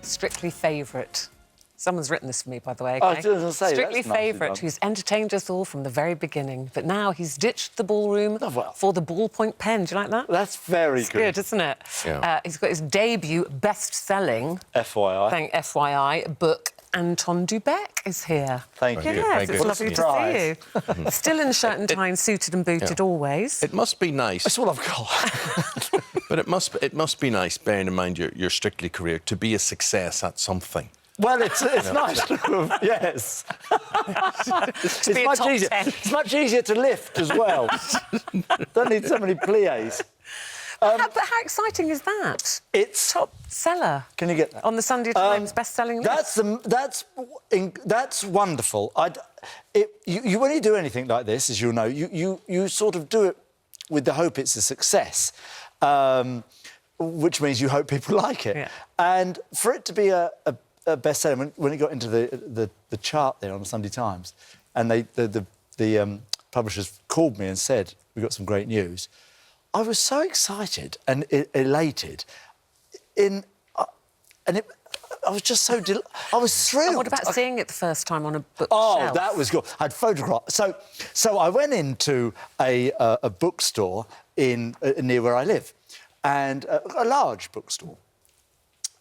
Strictly Favourite. Someone's written this for me, by the way. I was going to say, Strictly that's nicely Favourite, done. who's entertained us all from the very beginning. But now he's ditched the ballroom for the ballpoint pen. Do you like that? That's very It's good, isn't it? Yeah. He's got his debut best-selling, FYI. book, Anton Du Beke is here. Thank you. Yes, it's lovely to see you. Still in shirt and tie, suited and booted always. It must be nice. That's all I've got. But it must be nice, bearing in mind your Strictly career, to be a success at something. Well, it's nice to have, yes. be a top 10. It's much easier to lift as well. Don't need so many pliés. But how exciting is that? It's Top seller. Can you get that? On the Sunday Times best-selling list. That's wonderful. When you do anything like this, as you'll know, you sort of do it with the hope it's a success, which means you hope people like it. Yeah. And for it to be a bestseller, when it got into the chart there on the Sunday Times, and the publishers called me and said, "We've got some great news," I was so excited and elated. I was just so I was thrilled. And what about seeing it the first time on a bookshelf? Oh, that was good. I'd photographed. So I went into a bookstore near where I live, and a large bookstore,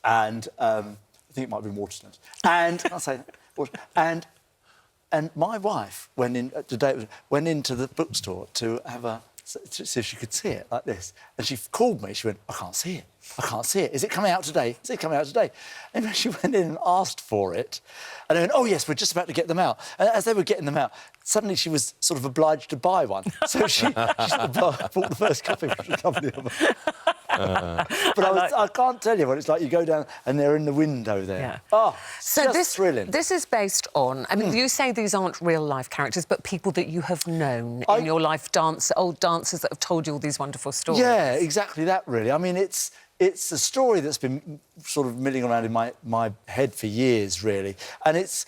and I think it might be Waterstones. And I'll say that. And my wife went into the bookstore to see if she could see it like this. And she called me. She went, "I can't see it. I can't see it. Is it coming out today? Is it coming out today?" And then she went in and asked for it. And I went, "Oh, yes, we're just about to get them out." And as they were getting them out, suddenly she was sort of obliged to buy one. So she bought the first copy, which was lovely of her. But I can't tell you what it's like. You go down and they're in the window there. Yeah. Oh, so just thrilling. This is based on... I mean, you say these aren't real-life characters, but people that you have known in your life, old dancers that have told you all these wonderful stories. Yeah, exactly that, really. I mean, it's a story that's been sort of milling around in my head for years, really. And it's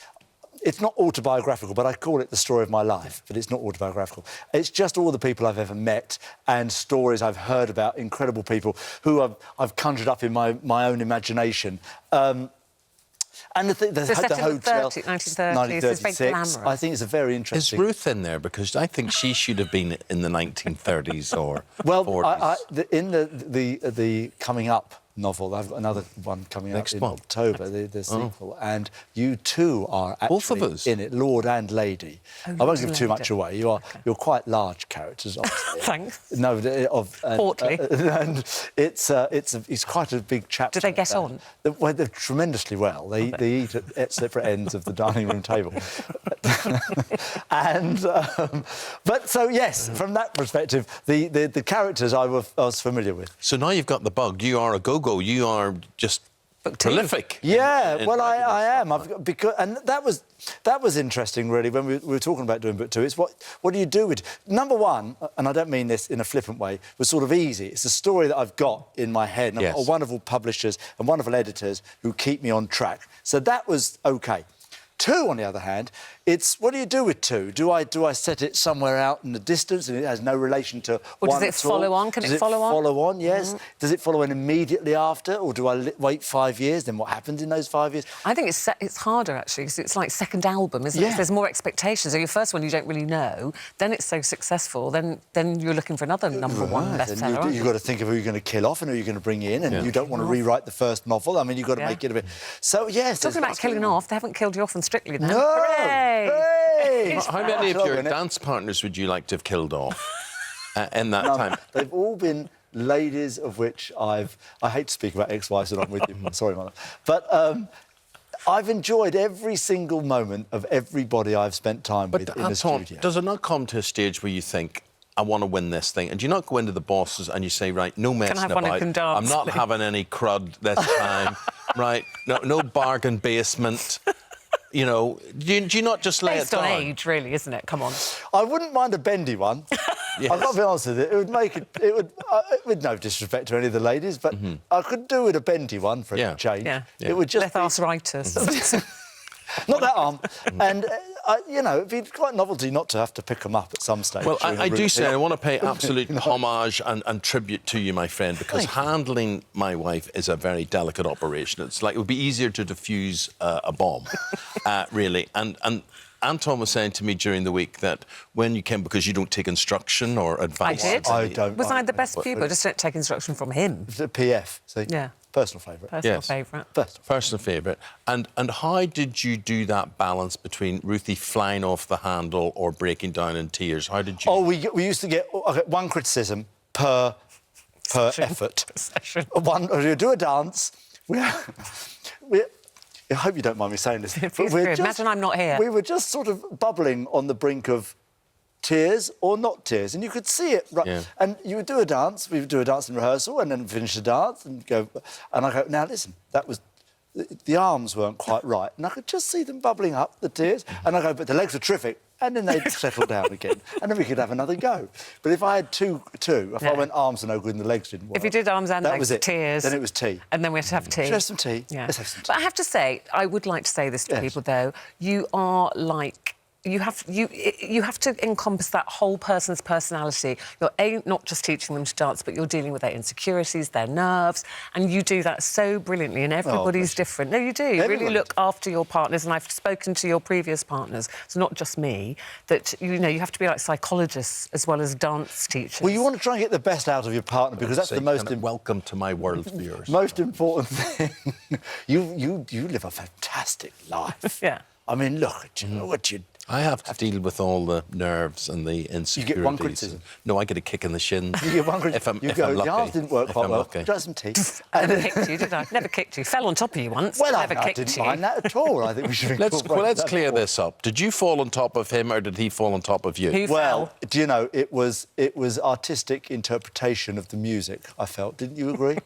not autobiographical, but I call it the story of my life, but it's not autobiographical. It's just all the people I've ever met and stories I've heard about, incredible people who I've conjured up in my own imagination. And the hotel... 1930s, it's very glamorous. I think it's a very interesting... Is Ruth in there? Because I think she should have been in the 1930s or 40s. In the Coming Up novel, I've got another one coming out in October, the sequel, and you two are actually both of us in it, Lord and Lady. I won't give too much away. You're quite large characters, obviously. Thanks. No, Portly. And it's quite a big chapter. Do they get on? Well, they're tremendously well. They eat at separate ends of the dining room table. But so yes, from that perspective, the characters I was familiar with. So now you've got the bug. You are a go-go. You are just prolific. Yeah, well, I am. And that was interesting, really, when we were talking about doing book two. It's what do you do with... Number one, and I don't mean this in a flippant way, was sort of easy. It's a story that I've got in my head. And I've got wonderful publishers and wonderful editors who keep me on track. So that was OK. Two, on the other hand, it's what do you do with two? Do I set it somewhere out in the distance and it has no relation to or one? Does it follow on? Can it follow on? Follow on, yes. Does it follow on immediately after, or do I wait 5 years? Then what happens in those 5 years? I think it's harder, actually, because it's like second album, isn't it? There's more expectations. So your first one you don't really know, then it's so successful, then you're looking for another number one bestseller. You've got to think of who you're going to kill off and who you're going to bring in, and you don't want to rewrite the first novel. I mean, you've got to make it a bit... So, yes... Talking about killing off, they haven't killed you off on Strictly, then. No! Hooray! Hey! How many of your dance partners would you like to have killed off in that time? They've all been ladies of which I hate to speak about ex-wives and I'm with you. Sorry, Mother. But I've enjoyed every single moment of everybody I've spent time with in the studio. Does it not come to a stage where you think, I want to win this thing? And do you not go into the bosses and you say, right, no messing about. I'm not having any crud this time. Right, no bargain basement. You know, do you not just lay it down? Based on age, really, isn't it? Come on. I wouldn't mind a bendy one. I've got to be honest with you. It would make it... with no disrespect to any of the ladies, but I could do with a bendy one for a change. Yeah. It would just arthritis. Not that arm. And you know, it'd be quite novelty not to have to pick them up at some stage. Well, I do say I want to pay absolute homage and tribute to you, my friend, because handling my wife is a very delicate operation. It's like it would be easier to defuse a bomb, really. And Anton was saying to me during the week that when you came, because you don't take instruction or advice... I did. I don't. Was I the best pupil? I just don't take instruction from him. The PF, see? Yeah. Personal favourite. Personal favourite. Personal favourite. And how did you do that balance between Ruthie flying off the handle or breaking down in tears? How did you... Oh, we used to get one criticism per effort. Session. You do a dance. I hope you don't mind me saying this. Imagine I'm not here. We were just sort of bubbling on the brink of tears or not tears, and you could see it. Yeah. And you would do a dance. We would do a dance in rehearsal, and then finish the dance and go. And I go, now listen, that was the arms weren't quite right, and I could just see them bubbling up, the tears. And I go, but the legs are terrific. And then they'd settle down again, and then we could have another go. But if I had two, if I went arms are no good and the legs didn't work... If you did arms and legs, tears... Then it was tea. And then we had to have tea. Should we have some tea? Yeah. Let's have some tea. But I have to say, I would like to say this to people, though. You are like... You have to encompass that whole person's personality. You're not just teaching them to dance, but you're dealing with their insecurities, their nerves, and you do that so brilliantly, and everybody's different. No, you do. You really look after your partners, and I've spoken to your previous partners, so not just me, that, you know, you have to be like psychologists as well as dance teachers. Well, you want to try and get the best out of your partner, because that's the most... Welcome to my world, viewers. Most important thing. You live a fantastic life. Yeah. I mean, look at you, what you... I have to deal with all the nerves and the insecurities. You get one criticism. No, I get a kick in the shins. You get one criticism. If I'm lucky. The arms didn't work quite well. Try some tea. I never kicked you, did I? Never kicked you. Fell on top of you once. Well, never I kicked didn't you. mind that at all. I think we should... Let's clear this up. Did you fall on top of him or did he fall on top of you? Who fell? Do you know, it was artistic interpretation of the music, I felt. Didn't you agree?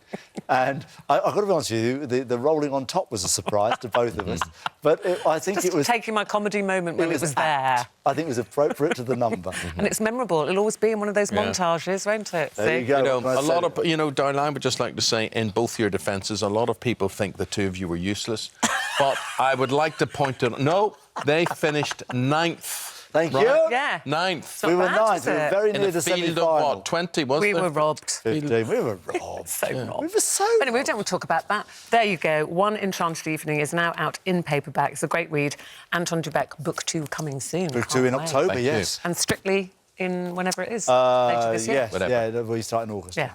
And I've got to be honest with you, the rolling on top was a surprise to both of us. But I think it was... taking my comedy moment when it was there. I think it was appropriate to the number. And it's memorable. It'll always be in one of those montages, won't it? There you go. You know, a lot of... You know, darling, I would just like to say, in both your defences, a lot of people think the two of you were useless. But I would like to point out... No, they finished 9th. Thank you. Yeah. 9th. We were 9th. We were very near the semi-final. In a field of what, 20, wasn't it? We were robbed. 15. We were robbed. So robbed. We were so But anyway, we don't want to talk about that. There you go. One Enchanted Evening is now out in paperback. It's a great read. Anton Du Beke, Book 2 coming soon. Book 2 in October, Thank yes. And Strictly in whenever it is. Later this year. Yes, yeah, we start in August. Yeah.